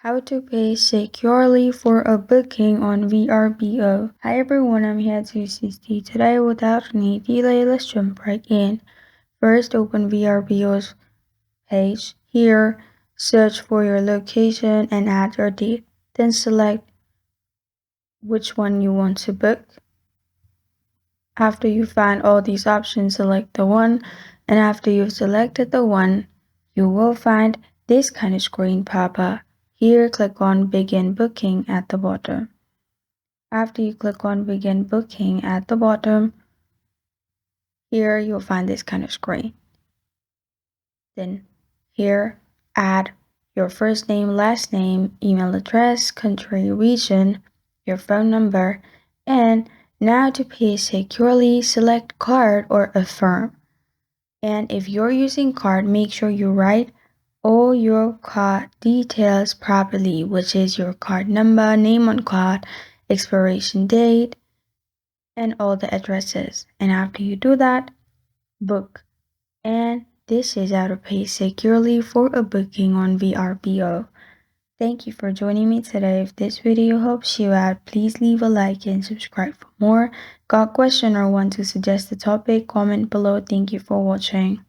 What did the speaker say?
How to pay securely for a booking on Vrbo. Hi everyone, I'm here to assist you today. Without any delay, let's jump right in. First, open Vrbo's page. Here, search for your location and add your date. Then select which one you want to book. After you find all these options, select the one, and after you've selected the one, you will find this kind of screen pop up. Here, click on Begin Booking at the bottom. After you click on Begin Booking at the bottom, here you'll find this kind of screen. Then here, add your first name, last name, email address, country, region, your phone number, and now to pay securely, select card or affirm. And if you're using card, make sure you write all your card details properly, which is your card number, name on card, expiration date, and all the addresses. And after you do that, book. And this is how to pay securely for a booking on Vrbo. Thank you for joining me today. If this video helps you out, please leave a like and subscribe for more. Got a question or want to suggest a topic? Comment below. Thank you for watching.